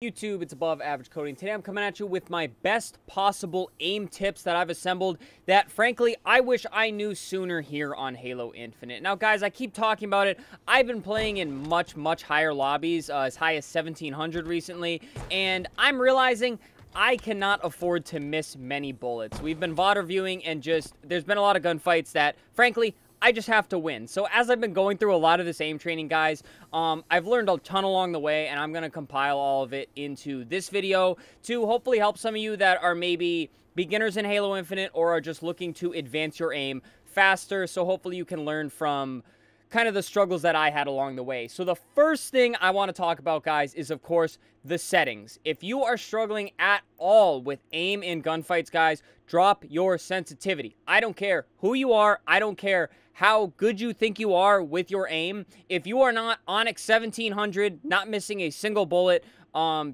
YouTube, it's Above Average Coding. Today I'm coming at you with my best possible aim tips that I've assembled that, frankly, I wish I knew sooner here on Halo Infinite. Now, guys, I keep talking about it. I've been playing in much higher lobbies, as high as 1700 recently, and I'm realizing I cannot afford to miss many bullets. We've been VOD reviewing, and there's been a lot of gunfights that, frankly, I just have to win. So as I've been going through a lot of this aim training, guys, I've learned a ton along the way, and I'm going to compile all of it into this video to hopefully help some of you that are maybe beginners in Halo Infinite or are just looking to advance your aim faster. So hopefully you can learn from kind of the struggles that I had along the way. So the first thing I want to talk about, guys, is, of course, the settings. If you are struggling at all with aim in gunfights, guys, drop your sensitivity. I don't care who you are. I don't care how good you think you are with your aim. If you are not Onyx 1700, not missing a single bullet,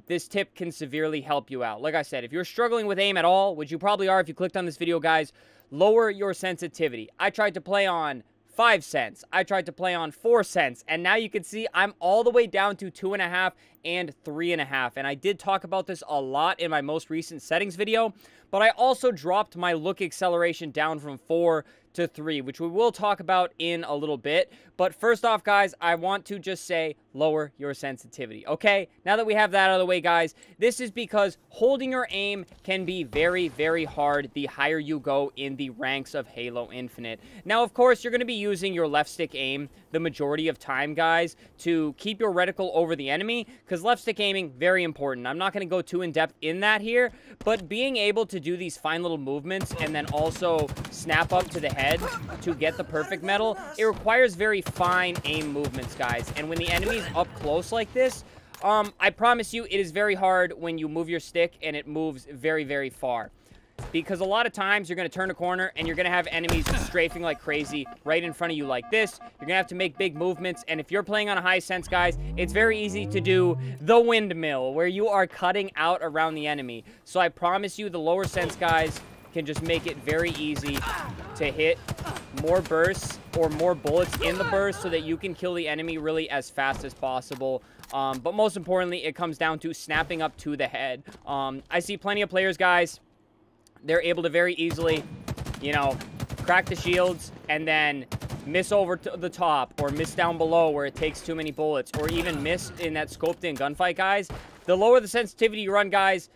this tip can severely help you out. Like I said, if you're struggling with aim at all, which you probably are if you clicked on this video, guys, lower your sensitivity. I tried to play on 5 cents. I tried to play on 4 cents, and now you can see I'm all the way down to 2.5 and 3.5. And I did talk about this a lot in my most recent settings video, but I also dropped my look acceleration down from 4 to 3, which we will talk about in a little bit. But first off, guys, I want to just say lower your sensitivity, okay? Now that we have that out of the way, guys, this is because holding your aim can be very hard the higher you go in the ranks of Halo Infinite. Now, of course, you're going to be using your left stick aim the majority of time, guys, to keep your reticle over the enemy, because left stick aiming, very important. I'm not going to go too in-depth in that here, but being able to do these fine little movements and then also snap up to the head to get the perfect medal, it requires very fine aim movements, guys. And when the enemy's up close like this, I promise you it is very hard when you move your stick and it moves very far. Because a lot of times you're going to turn a corner and you're going to have enemies strafing like crazy right in front of you like this. You're going to have to make big movements. And if you're playing on a high sense, guys, it's very easy to do the windmill where you are cutting out around the enemy. So I promise you the lower sense, guys, can just make it very easy to hit more bursts or more bullets in the burst so that you can kill the enemy really as fast as possible. But most importantly, it comes down to snapping up to the head. I see plenty of players, guys, they're able to very easily, you know, crack the shields and then miss over to the top or miss down below where it takes too many bullets, or even miss in that scoped in gunfight, guys. The lower the sensitivity you run, guys,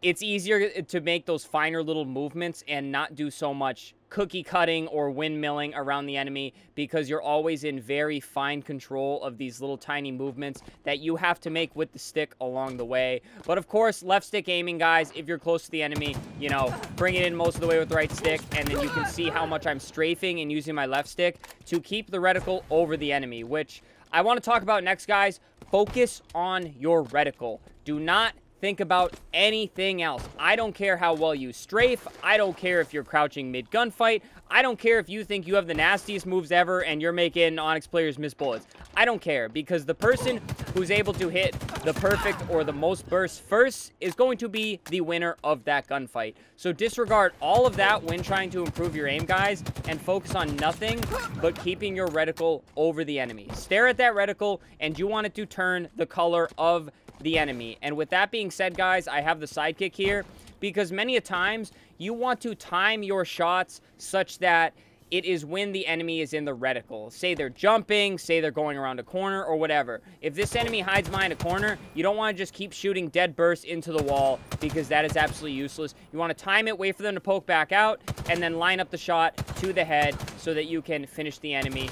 it's easier to make those finer little movements and not do so much cookie cutting or windmilling around the enemy, because you're always in very fine control of these little tiny movements that you have to make with the stick along the way. But of course, left stick aiming, guys, if you're close to the enemy, you know, bring it in most of the way with the right stick, and then you can see how much I'm strafing and using my left stick to keep the reticle over the enemy, which I want to talk about next, guys. Focus on your reticle. Do not think about anything else. I don't care how well you strafe. I don't care if you're crouching mid-gunfight. I don't care if you think you have the nastiest moves ever and you're making Onyx players miss bullets. I don't care, because the person who's able to hit the perfect or the most bursts first is going to be the winner of that gunfight. So disregard all of that when trying to improve your aim, guys, and focus on nothing but keeping your reticle over the enemy. Stare at that reticle, and you want it to turn the color of the enemy. And with that being said, guys, I have the sidekick here because many a times you want to time your shots such that it is when the enemy is in the reticle. Say they're jumping, say they're going around a corner or whatever. If this enemy hides behind a corner, you don't want to just keep shooting dead bursts into the wall, because that is absolutely useless. You want to time it, wait for them to poke back out, and then line up the shot to the head so that you can finish the enemy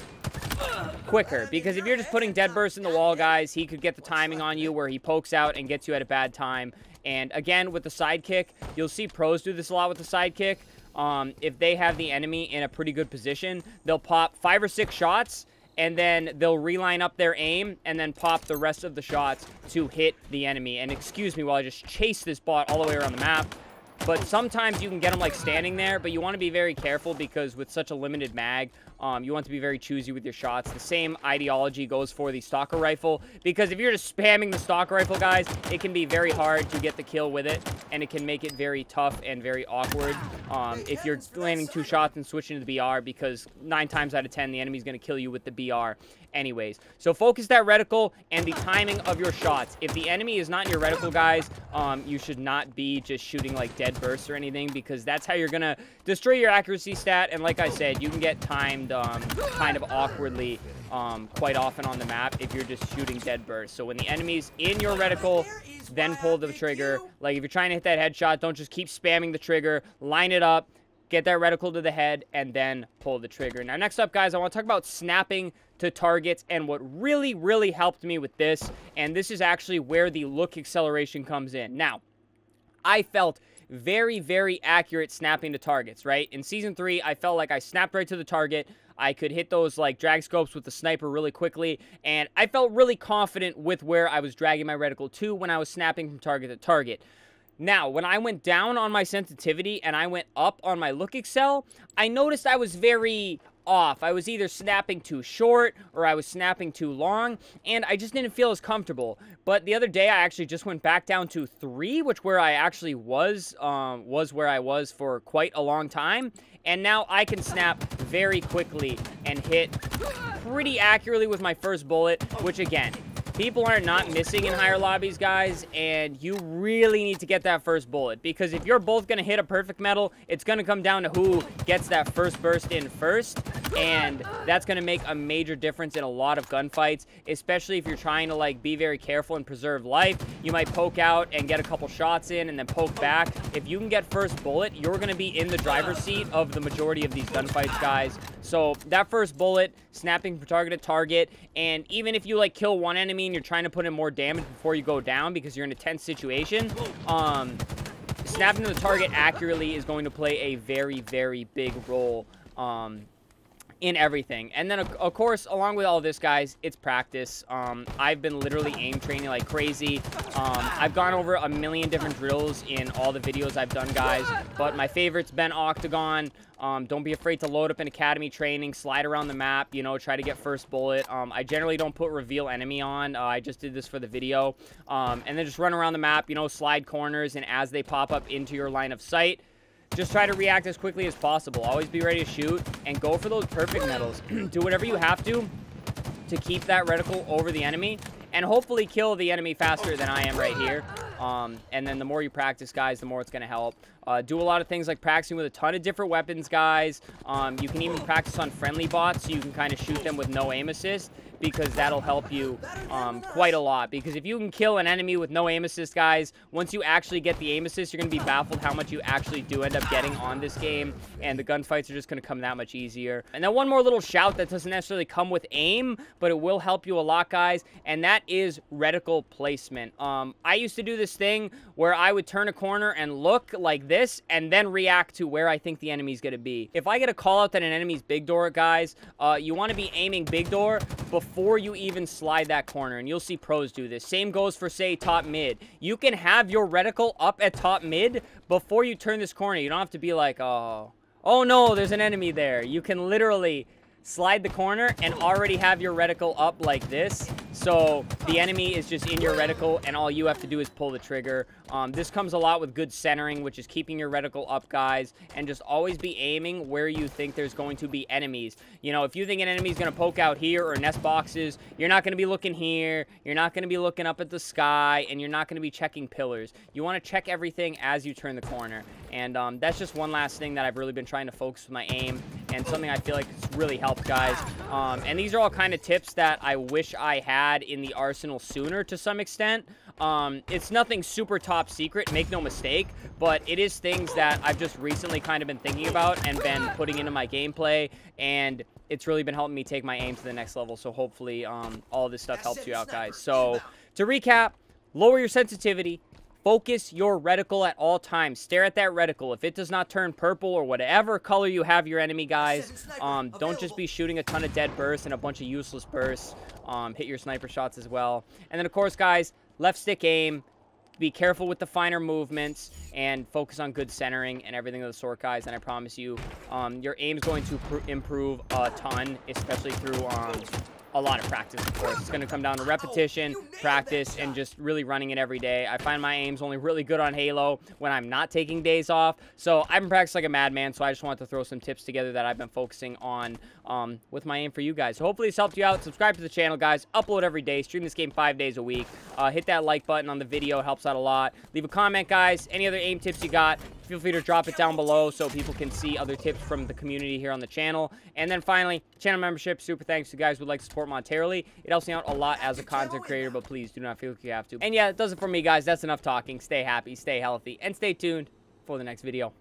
quicker. Because if you're just putting dead bursts in the wall, guys, he could get the timing on you where he pokes out and gets you at a bad time. And again, with the sidekick, you'll see pros do this a lot with the sidekick. If they have the enemy in a pretty good position, they'll pop 5 or 6 shots, and then they'll reline up their aim and then pop the rest of the shots to hit the enemy. And excuse me while I just chase this bot all the way around the map. But sometimes you can get them like standing there, but you want to be very careful, because with such a limited mag, You want to be very choosy with your shots. The same ideology goes for the stalker rifle, because if you're just spamming the stalker rifle, guys, it can be very hard to get the kill with it, and it can make it very tough and very awkward if you're landing 2 shots and switching to the BR, because 9 times out of 10, the enemy's going to kill you with the BR anyways. So focus that reticle and the timing of your shots. If the enemy is not in your reticle, guys, you should not be just shooting like dead bursts or anything, because that's how you're gonna destroy your accuracy stat. And like I said, you can get timed kind of awkwardly quite often on the map if you're just shooting dead bursts. So when the enemy's in your reticle, then pull the trigger. Like if you're trying to hit that headshot, don't just keep spamming the trigger. Line it up, get that reticle to the head, and then pull the trigger. Now, next up, guys, I want to talk about snapping to targets, and what really, really helped me with this, and this is actually where the look acceleration comes in. Now, I felt very, very accurate snapping to targets, right? In Season 3, I felt like I snapped right to the target. I could hit those, like, drag scopes with the sniper really quickly, and I felt really confident with where I was dragging my reticle to when I was snapping from target to target. Now, when I went down on my sensitivity and I went up on my look excel, I noticed I was very off. I was either snapping too short or I was snapping too long, and I just didn't feel as comfortable. But the other day, I actually just went back down to 3, which where I actually was where I was for quite a long time. And now I can snap very quickly and hit pretty accurately with my first bullet, which again, people are not missing in higher lobbies, guys, and you really need to get that first bullet, because if you're both going to hit a perfect medal, it's going to come down to who gets that first burst in first, and that's going to make a major difference in a lot of gunfights, especially if you're trying to, like, be very careful and preserve life. You might poke out and get a couple shots in and then poke back. If you can get first bullet, you're going to be in the driver's seat of the majority of these gunfights, guys. So that first bullet, snapping from target to target, and even if you, like, kill one enemy and you're trying to put in more damage before you go down because you're in a tense situation, snapping to the target accurately is going to play a very, very big role in everything. And then, of course, along with all this, guys, it's practice. I've been literally aim training like crazy. I've gone over a million different drills in all the videos I've done, guys, but my favorite's been Octagon. Don't be afraid to load up an academy training, slide around the map, you know, try to get first bullet. I generally don't put reveal enemy on. I just did this for the video. And then just run around the map, you know, slide corners, and as they pop up into your line of sight, just try to react as quickly as possible. Always be ready to shoot and go for those perfect medals. Do whatever you have to keep that reticle over the enemy and hopefully kill the enemy faster than I am right here. And then the more you practice, guys, the more it's going to help. Do a lot of things like practicing with a ton of different weapons, guys. You can even practice on friendly bots so you can kind of shoot them with no aim assist, because that'll help you quite a lot. Because if you can kill an enemy with no aim assist, guys, once you actually get the aim assist, you're going to be baffled how much you actually do end up getting on this game, and the gunfights are just going to come that much easier. And then one more little shout that doesn't necessarily come with aim, but it will help you a lot, guys, and that is reticle placement. I used to do this thing where I would turn a corner and look like this and then react to where I think the enemy's going to be. If I get a call out that an enemy's big door, guys, you want to be aiming big door before you even slide that corner, and you'll see pros do this. Same goes for, say, top mid. You can have your reticle up at top mid before you turn this corner. You don't have to be like, oh no, there's an enemy there. You can literally slide the corner and already have your reticle up like this, so the enemy is just in your reticle and all you have to do is pull the trigger. This comes a lot with good centering, which is keeping your reticle up, guys, and just always be aiming where you think there's going to be enemies. You know, if you think an enemy's going to poke out here or nest boxes, you're not going to be looking here, you're not going to be looking up at the sky, and you're not going to be checking pillars. You want to check everything as you turn the corner, and that's just one last thing that I've really been trying to focus with my aim, and something I feel like it's really helped, guys. And these are all kind of tips that I wish I had in the arsenal sooner to some extent. It's nothing super top secret, make no mistake, but it is things that I've just recently kind of been thinking about and been putting into my gameplay, and it's really been helping me take my aim to the next level. So hopefully all this stuff helps you out, guys. So to recap, lower your sensitivity, focus your reticle at all times. Stare at that reticle. If it does not turn purple or whatever color you have your enemy, guys, don't just be shooting a ton of dead bursts and a bunch of useless bursts. Hit your sniper shots as well. And then, of course, guys, left stick aim. be careful with the finer movements and focus on good centering and everything of the sort, guys. And I promise you, your aim's going to improve a ton, especially through a lot of practice, of course. It's going to come down to repetition, practice, and just really running it every day. I find my aim's only really good on Halo when I'm not taking days off. So I've been practicing like a madman, so I just wanted to throw some tips together that I've been focusing on with my aim for you guys. So hopefully this helped you out. Subscribe to the channel, guys. Upload every day. Stream this game 5 days a week. Hit that like button on the video. It helps out a lot. Leave a comment, guys. Any other aim tips you got, feel free to drop it down below so people can see other tips from the community here on the channel. And then finally, channel membership. Super thanks to you guys who would like to support monetarily. It helps me out a lot as a content creator, but please do not feel like you have to. And yeah, that does it for me, guys. That's enough talking. Stay happy, stay healthy, and stay tuned for the next video.